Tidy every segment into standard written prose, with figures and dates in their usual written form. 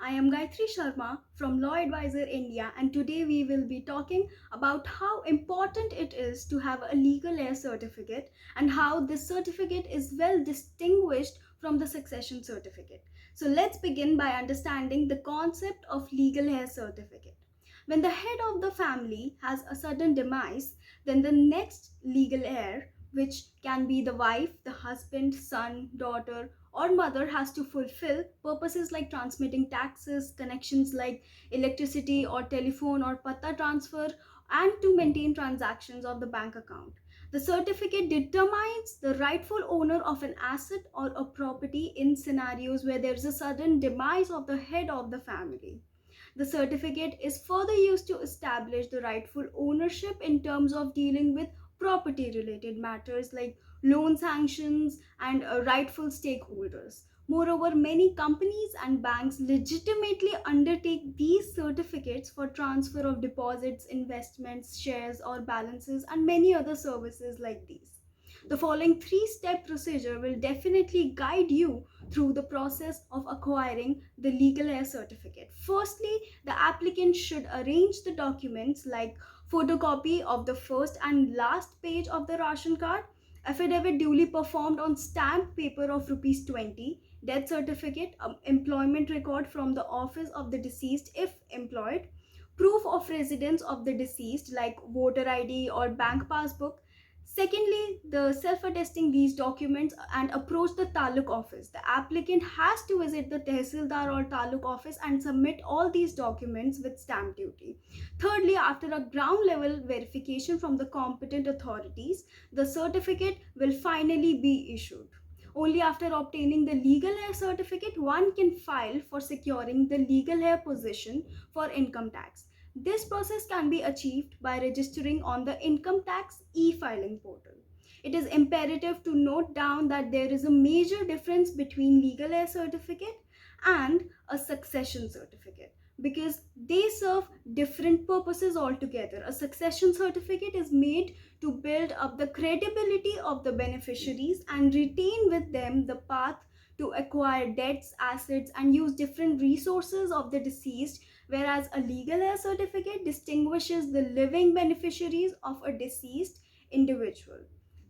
I am Gayatri Sharma from Law Advisor India, and today we will be talking about how important it is to have a legal heir certificate and how this certificate is well distinguished from the succession certificate. So let's begin by understanding the concept of legal heir certificate. When the head of the family has a sudden demise, then the next legal heir, which can be the wife, the husband, son, daughter, or mother, has to fulfill purposes like transmitting taxes, connections like electricity or telephone or patta transfer, and to maintain transactions of the bank account. The certificate determines the rightful owner of an asset or a property in scenarios where there is a sudden demise of the head of the family. The certificate is further used to establish the rightful ownership in terms of dealing with property related matters like loan sanctions and rightful stakeholders. Moreover, many companies and banks legitimately undertake these certificates for transfer of deposits, investments, shares, or balances, and many other services like these. The following three-step procedure will definitely guide you through the process of acquiring the legal heir certificate. Firstly, the applicant should arrange the documents like photocopy of the first and last page of the ration card, affidavit duly performed on stamped paper of rupees 20, death certificate, employment record from the office of the deceased if employed, proof of residence of the deceased like voter ID or bank passbook. Secondly, the self-attesting these documents and approach the taluk office. The applicant has to visit the tehsildar or taluk office and submit all these documents with stamp duty. Thirdly, after a ground level verification from the competent authorities, the certificate will finally be issued. Only after obtaining the legal heir certificate, one can file for securing the legal heir position for income tax. This process can be achieved by registering on the income tax e-filing portal. It is imperative to note down that there is a major difference between legal heir certificate and a succession certificate because they serve different purposes altogether. A succession certificate is made to build up the credibility of the beneficiaries and retain with them the path to acquire debts, assets, and use different resources of the deceased, whereas a legal heir certificate distinguishes the living beneficiaries of a deceased individual.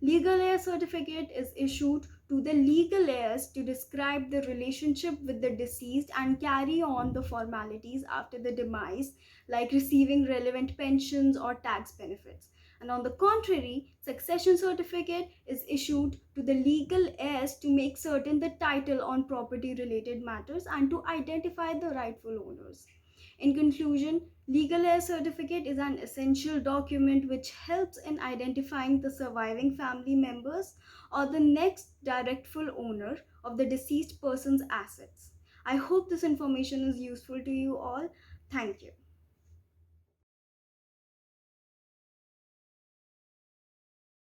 Legal heir certificate is issued to the legal heirs to describe the relationship with the deceased and carry on the formalities after the demise, like receiving relevant pensions or tax benefits. And on the contrary, succession certificate is issued to the legal heirs to make certain the title on property related matters and to identify the rightful owners. In conclusion, legal heir certificate is an essential document which helps in identifying the surviving family members or the next rightful owner of the deceased person's assets. I hope this information is useful to you all. Thank you.